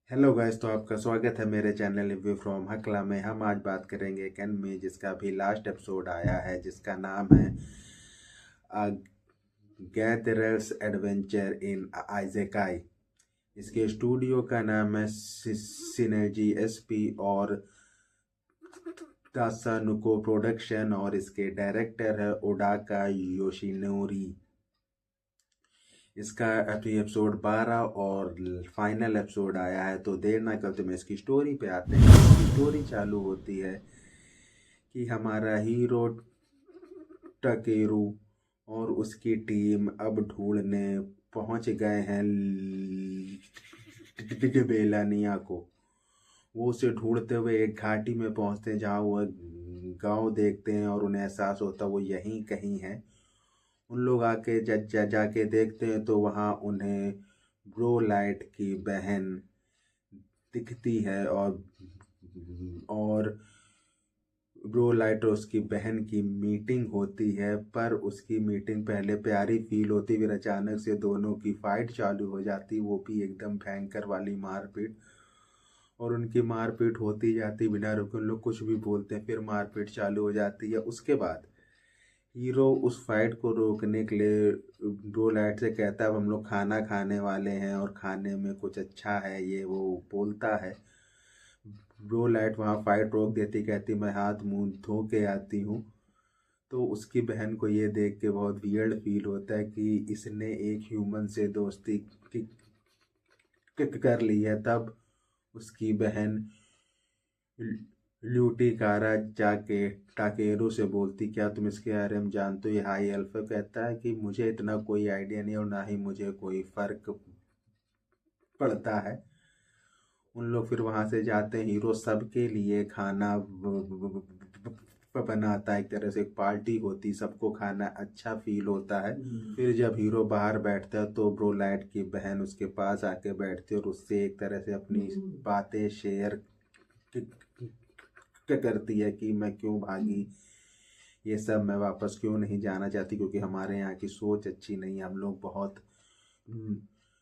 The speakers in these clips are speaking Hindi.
हेलो गाइस, तो आपका स्वागत है मेरे चैनल रिव्यू फ्रॉम हकला में। हम आज बात करेंगे एक एनिमे जिसका भी लास्ट एपिसोड आया है, जिसका नाम है गैथरर्स एडवेंचर इन आइजेकाई। इसके स्टूडियो का नाम है सिनर्जी एसपी और तासानुको प्रोडक्शन, और इसके डायरेक्टर है ओडाका योशिनोरी। इसका अभी एपिसोड 12 और फाइनल एपिसोड आया है। तो देर ना करते मैं इसकी स्टोरी पे आते हैं। इसकी स्टोरी चालू होती है कि हमारा हीरो टकेरू और उसकी टीम अब ढूंढने पहुंच गए हैं बेलानिया को। वो उसे ढूंढते हुए एक घाटी में पहुंचते हैं, जहाँ वो गांव देखते हैं और उन्हें एहसास होता है वो यहीं कहीं है। उन लोग आके जाके देखते हैं तो वहाँ उन्हें ब्रोलाइट की बहन दिखती है। और ब्रोलाइट और उसकी बहन की मीटिंग होती है, पर उसकी मीटिंग पहले प्यारी फील होती, फिर अचानक से दोनों की फाइट चालू हो जाती, वो भी एकदम भयंकर वाली मारपीट। और उनकी मारपीट होती जाती बिना रुके, उन लोग कुछ भी बोलते हैं, फिर मारपीट चालू हो जाती है। उसके बाद हीरो उस फाइट को रोकने के लिए ब्रोलाइट से कहता है अब हम लोग खाना खाने वाले हैं और खाने में कुछ अच्छा है, ये वो बोलता है। ब्रोलाइट वहाँ फाइट रोक देती, कहती मैं हाथ मुंह धो के आती हूँ। तो उसकी बहन को ये देख के बहुत वियर्ड फील होता है कि इसने एक ह्यूमन से दोस्ती कर ली है। तब उसकी बहन ल्यूटी कारा जाके टाकेरू से बोलती क्या तुम इसके बारे में जानते हो, ये हाई एल्फ है? कहता है कि मुझे इतना कोई आइडिया नहीं और ना ही मुझे कोई फर्क पड़ता है। उन लोग फिर वहां से जाते हैं। हीरो सबके लिए खाना बनाता है, एक तरह से एक पार्टी होती, सबको खाना अच्छा फील होता है। फिर जब हीरो बाहर बैठता है तो ब्रोलाइट की बहन उसके पास आके बैठती है और उससे एक तरह से अपनी बातें शेयर करती है कि मैं क्यों भागी, ये सब मैं वापस क्यों नहीं जाना चाहती, क्योंकि हमारे यहाँ की सोच अच्छी नहीं है। हम लोग बहुत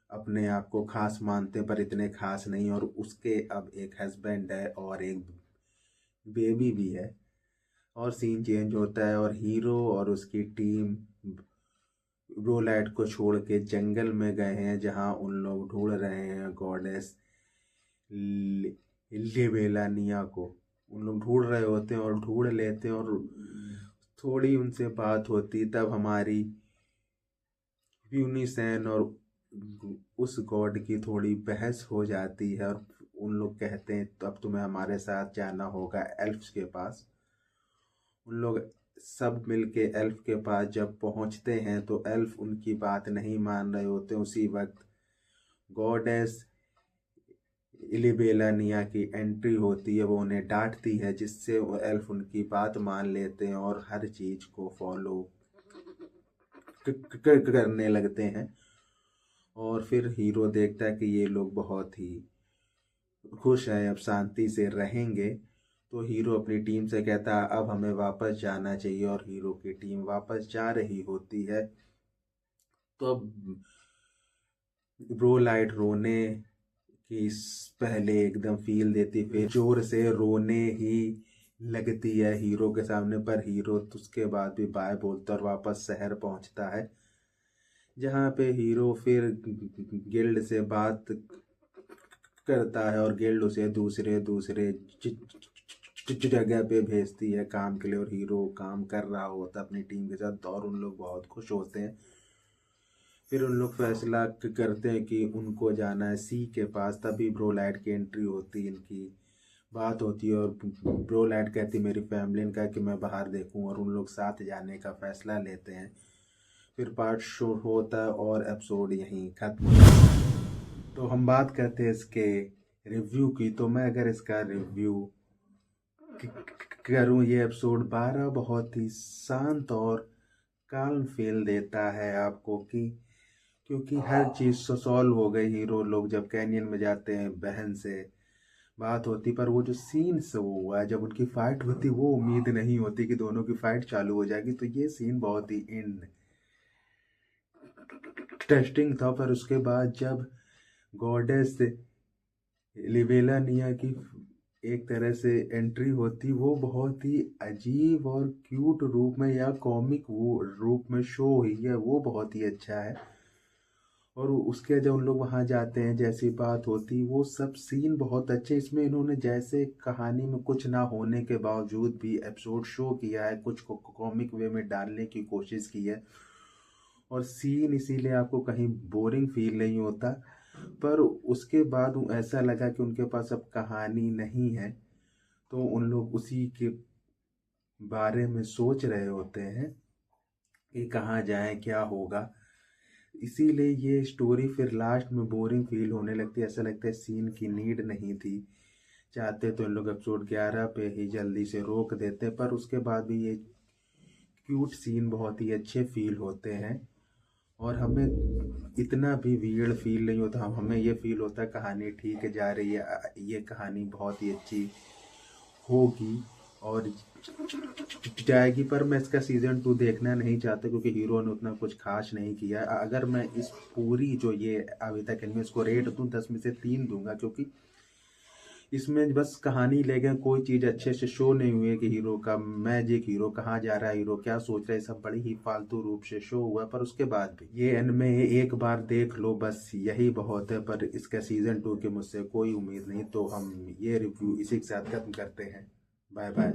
अपने आप को खास मानते हैं पर इतने खास नहीं। और उसके अब एक हस्बैंड है और एक बेबी भी है। और सीन चेंज होता है और हीरो और उसकी टीम ब्रोलाइट को छोड़ के जंगल में गए हैं, जहाँ उन लोग ढूंढ रहे हैं गॉडेस लिबेलानिया को। उन लोग ढूंढ रहे होते हैं और ढूंढ लेते हैं, और थोड़ी उनसे बात होती तब हमारी यूनिसेन और उस गॉड की थोड़ी बहस हो जाती है। और उन लोग कहते हैं तो अब तुम्हें हमारे साथ जाना होगा एल्फ्स के पास। उन लोग सब मिलके एल्फ के पास जब पहुंचते हैं तो एल्फ उनकी बात नहीं मान रहे होते। उसी वक्त गॉडेस इलिबेलानिया की एंट्री होती है, वो उन्हें डांटती है, जिससे वो एल्फ उनकी बात मान लेते हैं और हर चीज को फॉलो करने लगते हैं। और फिर हीरो देखता है कि ये लोग बहुत ही खुश हैं, अब शांति से रहेंगे। तो हीरो अपनी टीम से कहता है अब हमें वापस जाना चाहिए, और हीरो की टीम वापस जा रही होती है। तो अब ब्रोलाइट रोने की पहले एकदम फील देती, फिर जोर से रोने ही लगती है हीरो के सामने। पर हीरो तो उसके बाद भी बाय बोलता और वापस शहर पहुंचता है, जहाँ पे हीरो फिर गिल्ड से बात करता है और गिल्ड उसे दूसरे दूसरे जगह पे भेजती है काम के लिए। और हीरो काम कर रहा होता है अपनी टीम के साथ और उन लोग बहुत खुश होते हैं। फिर उन लोग फैसला करते हैं कि उनको जाना है सी के पास। तभी ब्रोलाइट की एंट्री होती, इनकी बात होती है और ब्रोलाइट कहती मेरी फैमिली ने कहा कि मैं बाहर देखूं, और उन लोग साथ जाने का फैसला लेते हैं। फिर पार्ट शो होता है और एपिसोड यहीं खत्म होता है। तो हम बात करते हैं इसके रिव्यू की। तो मैं अगर इसका रिव्यू करूं, ये एपिसोड 12 बहुत ही शांत और काल्म फील देता है आपको, कि क्योंकि हर चीज़ सॉल्व हो गई। हीरो लोग जब कैनियन में जाते हैं बहन से बात होती, पर वो जो सीन से वो हुआ जब उनकी फाइट होती, वो उम्मीद नहीं होती कि दोनों की फाइट चालू हो जाएगी। तो ये सीन बहुत ही इंटरेस्टिंग था। पर उसके बाद जब गॉडेस लिबेला निया की एक तरह से एंट्री होती, वो बहुत ही अजीब और क्यूट रूप में या कॉमिक वो रूप में शो हुई है, वो बहुत ही अच्छा है। और उसके जब उन लोग वहां जाते हैं, जैसी बात होती, वो सब सीन बहुत अच्छे। इसमें इन्होंने जैसे कहानी में कुछ ना होने के बावजूद भी एपिसोड शो किया है, कुछ को कॉमिक वे में डालने की कोशिश की है, और सीन इसीलिए आपको कहीं बोरिंग फील नहीं होता। पर उसके बाद ऐसा लगा कि उनके पास अब कहानी नहीं है, तो उन लोग उसी के बारे में सोच रहे होते हैं कि कहाँ जाएं, क्या होगा। इसीलिए ये स्टोरी फिर लास्ट में बोरिंग फील होने लगती है, ऐसा लगता है सीन की नीड नहीं थी। चाहते तो इन लोग एपिसोड 11 पे ही जल्दी से रोक देते, पर उसके बाद भी ये क्यूट सीन बहुत ही अच्छे फील होते हैं, और हमें इतना भी वियर्ड फील नहीं होता। हमें ये फील होता है कहानी ठीक जा रही है, ये कहानी बहुत ही अच्छी होगी और जाएगी। पर मैं इसका सीजन 2 देखना नहीं चाहता, क्योंकि हीरो ने उतना कुछ खास नहीं किया। अगर मैं इस पूरी जो ये अभी तक इनमें इसको रेट दूं, 10 में से 3 दूंगा, क्योंकि इसमें बस कहानी ले गए, कोई चीज अच्छे से शो नहीं हुई है कि हीरो का मैजिक, हीरो कहाँ जा रहा है, हीरो क्या सोच रहा है, सब बड़ी ही फालतू रूप से शो हुआ। पर उसके बाद भी ये एनमे एक बार देख लो, बस यही बहुत है। पर इसका सीजन 2 की मुझसे कोई उम्मीद नहीं। तो हम ये रिव्यू इसी के साथ खत्म करते हैं। Bye bye.